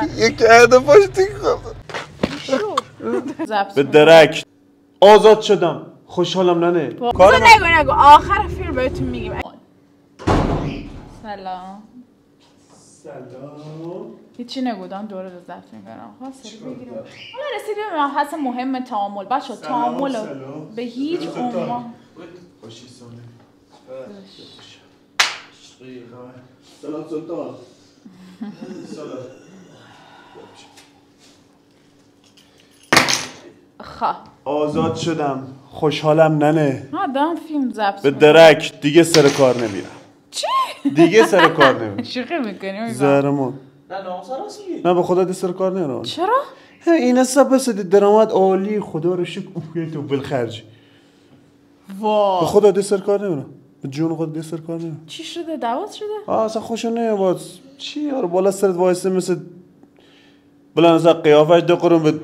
یکی هدفش تیک خورد به درک. آزاد شدم، خوشحالم ننه. کار نگو آخر فیلم بهتون میگیم. سلام. هیچی نگودم دوره لذت میبرم. خواست بگیرم. حالا رسیدیم به مبحث مهم تعامل. بچه تعامل به هیچ عنوان. خوشی سونه. سلام سلطان. سلام. آزاد شدم، خوشحالم ننه. دارم فیلم ضبط به درک دیگه سر کار نمیرم. چی؟ دیگه سر کار نمیرم. شوخی میکنی؟ زهرمون. نه ناموسا راست میگی؟ نه به خدا سر کار نمیرم. چرا؟ این اصلا بس درآمد عالی، خدا رو شکر تو بالخرج. وا. به خدا سر کار نمیرم. به جون خود سر کار نمیرم. چی شده؟ دعوت شده؟ اصلا خوشو نمیاد. چی یار بالا سرت وایسه مثل بلند از قیافش دقرون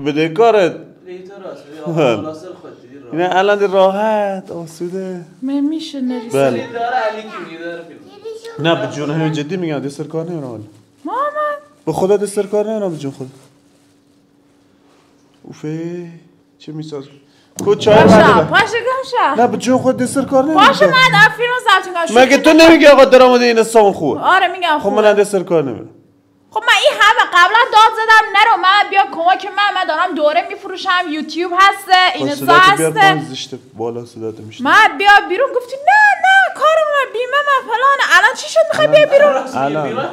بده کارت. لیتر راست میگی. بالا سر خودت دیگه. نه الان راحت آسوده. میشه نریسی. بله. داره علی کی میگه داره فیلم. نه به جون همین جدی میگم دستر کار نمیرم. محمد به خدا دستر کار نمیرم به جون خود. اوفه چه میساز کو چای بعد پاشه گمشه. نه به جون خود دستر کار نمیرم. باشه من دارم فیلمو ضبط میکنم. مگه تو نمیگی آقا درآمد این حساب خوبه؟ آره میگم خب من دستر کار نمیرم. خب من این همه قبلا داد زدم نرو من بیا کمک من دارم دوره میفروشم یوتیوب هسته اینستا هسته زشته بالا صدات میشه من بیا بیرون گفتی نه کارم من بیمه من فلان الان چی شد میخوای بیا بیرون الان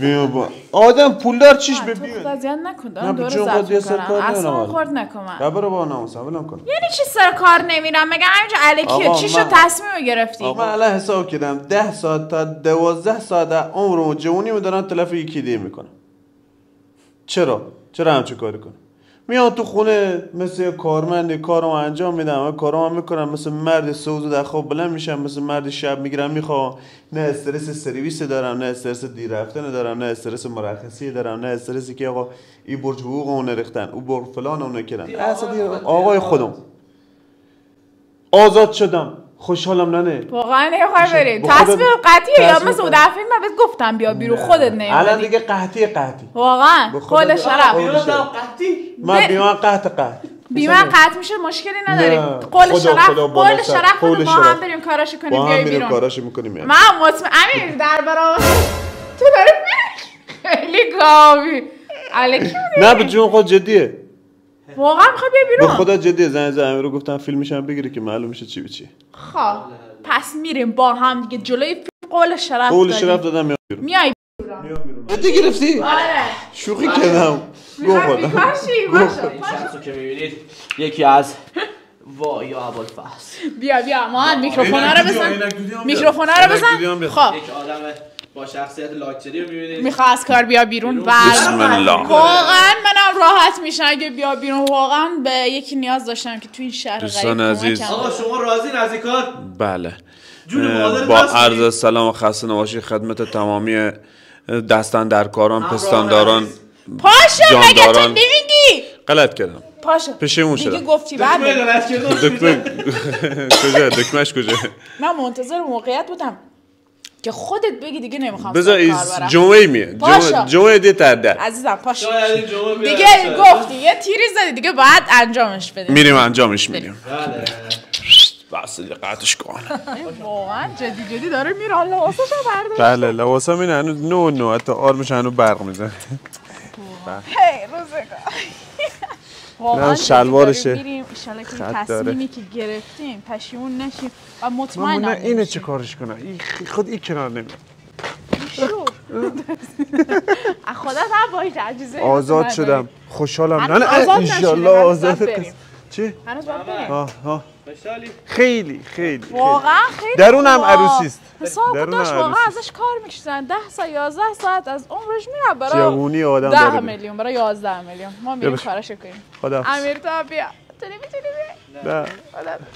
بیا آدم پولدار چیش ببین خدا زیاد نکن دارم دوره ضبط میکنم اصلا خورد نکن خبر با ناموس اولم کن یعنی چی سر کار نمیرم مگه همینجا الکیه چی شد تصمیم گرفتی آقا من الان حساب کردم 10 ساعت تا 12 ساعت عمرم و جوونیمو دارم تلف یکی دیگه میکنم. چرا همچه کاری کنم؟ میام تو خونه مثل کارمند کارم انجام میدم کارم میکنم مثل مرد سوزو در خواب بلند میشم مثل مرد شب میگیرم میخوام نه استرس سرویس دارم نه استرس دیر رفتن دارم نه استرس مرخصی دارم نه استرسی که آقا این برج حقوق اون نریختن او برج فلان اون نکردن اصلا آقای خودم آزاد شدم خوشحالم ننه واقعا نمیخوای بری تصمیم قطعیه یا مثل اون دفعه من بهت گفتم بیا بیرون خودت نیومدی الان دیگه قحطی واقعا قول شرف من بیمه قحط بیمه قطع میشه مشکلی نداری قول شرف ما هم بریم کاراشو کنیم بیای بیرون کاراشو میکنیم من مطمئن امیر در برابر تو داری خیلی گاوی الکی نه به جون خود جدیه واقعا میخوای بیا بیرون به خدا جدیه زنگ امیر رو گفتم فیلمش هم بگیره که معلوم میشه چی به چی خب پس میریم با هم دیگه جلوی فیلم قول شرف دادم میام بیرون میای جدی گرفتی آره شوخی کردم گو خدا این شخصو که میبینید یکی از وای ابوالفضل بیا ما میکروفونا رو بزن خب یک آدم با شخصیت لاکچری رو میبینید میخواد از کار بیا بیرون بسم الله واقعا منم راحت میشم اگه بیا بیرون واقعا به یکی نیاز داشتم که تو این شهر دوستان عزیز آقا شما راضی نزدیکات بله با عرض سلام و خسته نباشید خدمت تمامی دستان در کاران پستانداران پاشو مگه تو نمیگی غلط کردم پاشو پشیمون شدم دیگه گفتی بعد کجا دکمهش کجا من منتظر موقعیت بودم که خودت بگی دیگه نمیخوام بذار جمعه میه جمعه دی تر عزیزم پاشو دیگه گفتی یه تیری زدی دیگه بعد انجامش بدیم میریم انجامش میدیم بس دقتش کن واقعا جدی داره میره حالا لباساشو برداشت بله لباسا میره هنوز نو حتی آرمش هنوز برق میزنه هی روزگار واقعا شلوارشه بریم ان که تصمیمی که گرفتیم پشیمون نشیم و مطمئنم اینو چه کارش کنم خود این کنار نمیاد خودت هم باید عجیزه آزاد شدم خوشحالم نه ان شاءالله آزاد چی هنوز باید بریم خیلی واقعا خیلی درونم عروسی است حساب داشت واقعا ازش کار میکشن 10 ساعت 11 ساعت از عمرش میره برای جوونی آدم 10 میلیون برای 11 میلیون ما میریم کاراشو کنیم امیر تا بیا تو نمیتونی نه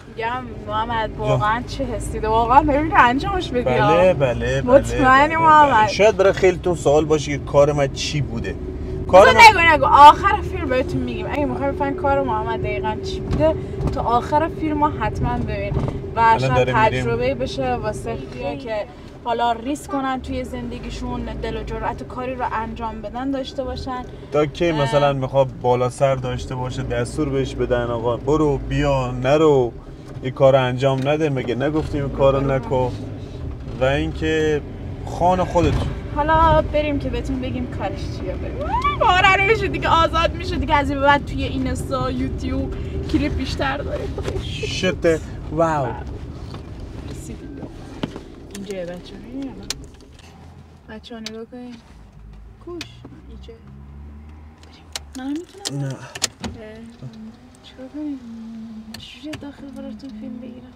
میگم محمد واقعا چه حسی ده واقعا ببین انجامش بدی بله مطمئنی محمد شاید برای خیلیتون سوال باشه که کار من چی بوده نگو آخر فیلم بهتون میگیم اگه میخوای بفهمید کار محمد دقیقاً چی بوده تو آخر فیلم حتما ببین و شاید تجربه بشه واسه که حالا ریسک کنن توی زندگیشون، دل و جرأت کاری رو انجام بدن داشته باشن. تا کی مثلا میخواد بالا سر داشته باشه دستور بهش بدن آقا برو بیا نرو این کار انجام نده، مگه نگفتیم این کارو نکن؟ و اینکه خانه خودتون. حالا بریم که بهتون بگیم کارش چیه. بریم باور نمیشه دیگه، آزاد میشه دیگه از این بعد توی اینستا یوتیوب کلیپ بیشتر داریم. شت واو. اینجا بچه میبینیم بچه ها نگاه کنیم کوش اینجا من میتونم نه چرا کنیم چجوری داخل براتون فیلم بگیرم؟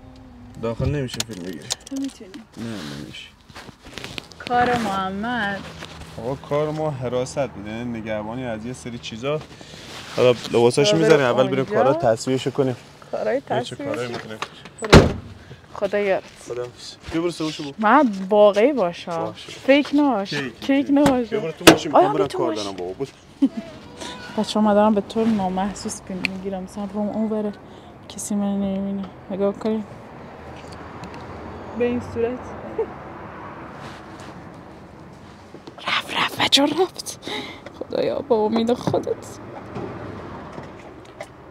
داخل نمیشه فیلم بگیری. تو میتونی؟ نه نمیشه. کار محمد آقا کار ما حراست میده، نگهبانی از یه سری چیزا. حالا لباساشو میذاریم اول بریم کارا تصفیهشو کنیم. کارای چه تصفیه کارایی میکنیم؟ خدا یارت. خدا بیا برو سوشو بو. من واقعی باشم فیک نباش کیک نباشه. بیا برو تو ماشین میخوام برم کار دارم بابا. بچه ها دارم به طور نامحسوس فیلم میگیرم، مثلا روم اون بره کسی من نمیبینه. نگاه کنیم به این صورت. رفت بچه رفت. خدایا با امید خودت.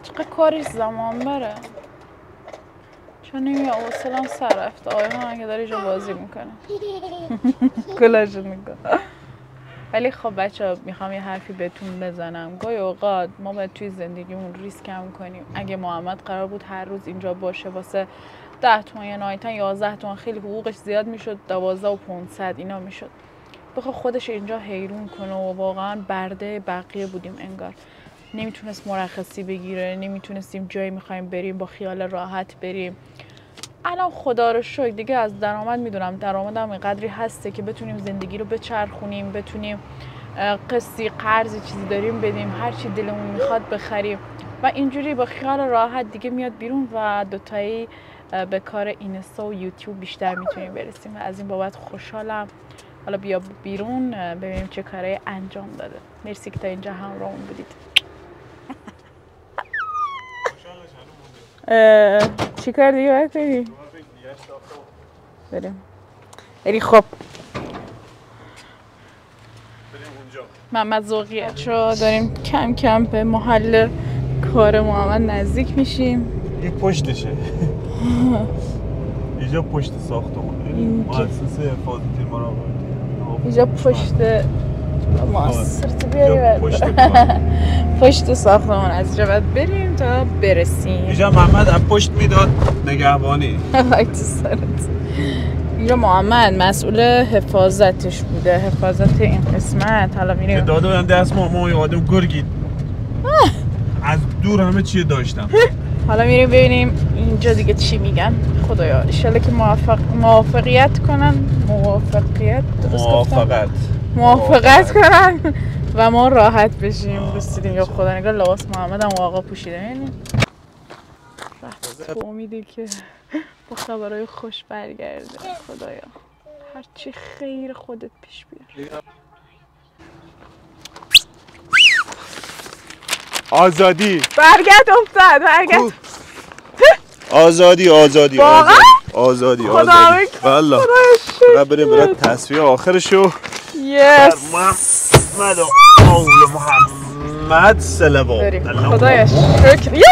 چقدر کارش زمان بره، چون نمیه حوصله‌ام سر رفته. آیها که داره اینجا بازی میکنه گلاشو میکنه. ولی خب بچه میخوام یه حرفی بهتون بزنم. گاهی اوقات ما باید توی زندگیمون ریسک کم کنیم. اگه محمد قرار بود هر روز اینجا باشه واسه 10 تومن یا نهایتا 11 تومن، خیلی حقوقش زیاد میشد، 12,500 اینا میشد. بخواد خودش اینجا حیرون کنه و واقعا برده بقیه بودیم انگار. نمیتونست مرخصی بگیره، نمیتونستیم جایی میخوایم بریم با خیال راحت بریم. الان خدا رو شکر دیگه از درآمد میدونم درآمدم اینقدری هسته که بتونیم زندگی رو بچرخونیم، بتونیم قسطی قرضی چیزی داریم بدیم، هر چی دلمون میخواد بخریم و اینجوری با خیال راحت دیگه میاد بیرون و دوتایی به کار اینستا و یوتیوب بیشتر میتونیم برسیم و از این بابت خوشحالم. حالا بیا بیرون ببینیم چه کارایی انجام داده. مرسی که تا اینجا همراهمون بودید. چی کار دیگه باید کنی؟ بریم. خب محمد ذوقیت رو داریم کم کم به محل کار محمد نزدیک میشیم. این پشتشه. اینجا پشت ساختمونه. مؤسسه حفاظتی مراقبتی. اینجا پشت پشت ساختمان از اینجا باید بریم تا برسیم. اینجا محمد از پشت میداد نگهبانی. اینجا محمد مسئول حفاظتش بوده، حفاظت این قسمت. حالا میریم که داده بودم دست ما یادم گرگید از دور همه چیه داشتم. حالا میریم ببینیم اینجا دیگه چی میگن. خدایا انشالله که موافقت کنن. موافقت کنن و ما راحت بشیم. رسیدیم. یا خدا نگاه لباس محمد هم آقا پوشیده. میبینیم با امیده که با خبرهای خوش برگرده. خدایا هرچی خیر خودت پیش بیار. آزادی برگرد افتاد. برگرد آزادی واقعا؟ آزادی والله و بریم برای تصفیه آخرشو. یس محمد محمد صلوات خدایا شکر. یه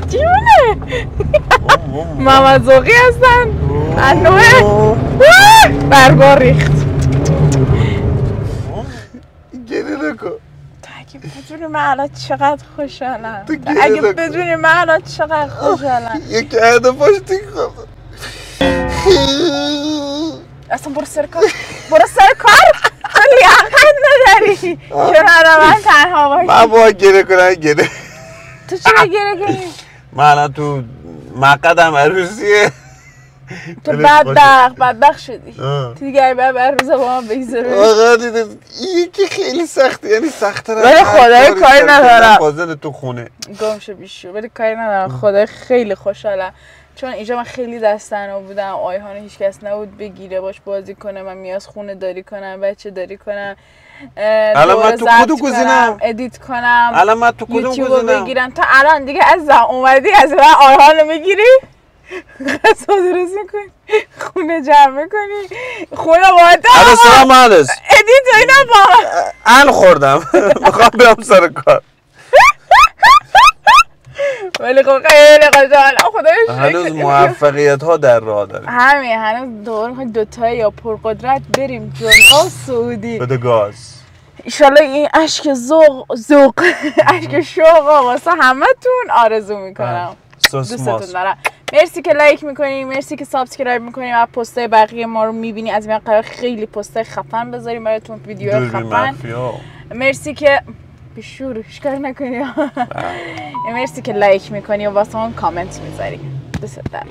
دیونه محمد ذوقی هستن. انوه برگار ریخت. گریه نکن. اگه بدونی من الان چقدر خوشحالم. اگه بدونی من الان چقدر خوشحالم. یکی عده پاشتی خود اصلا برو سر کار. تو لیاقت نداری. چرا من تنها باشی؟ من باید گریه کنم. گریه تو چرا گریه کنی؟ من الان تو مقدم عروسیه. تو بدبخت شدی. تو دیگه باید عروسه با من بگذاره. آقا دیده یکی خیلی سخته، یعنی سخت‌تر ولی خدای کاری ندارم. بازن تو خونه گم شو بیشو. ولی کاری ندارم. خدای خیلی خوشحالم چون اینجا من خیلی دستنها بودم. آیهانه هیچ کس نبود بگیره باش بازی کنه. من میاز خونه داری کنم، بچه داری کنم، الان من تو کدو گزینم ادیت کنم، الان من تو کدو گزینم بگیرم. تا الان دیگه از اومدی از من آیهانو میگیری. غذا درست میکنی خونه جمع میکنی خونه باید الان مالس ادیت و اینا با ان خوردم میخوام برم سر کار ولی خب خیلی خوشحالم خدایش هنوز موفقیت ها در راه داریم هنوز دوتایی یا پرقدرت بریم جلو سعودی بده گاز ایشالله این اشک ذوق اشک شوق واسه همه تون آرزو میکنم دوستتون دارم مرسی که لایک میکنیم مرسی که سابسکرایب میکنیم و پستای بقیه ما رو میبینی از این قرار خیلی پستای خفن بذاریم براتون ویدیو خفن مرسی که بیشورش کار نکنی مرسی که لایک میکنی و واسه من کامنت میذاری دوست دارم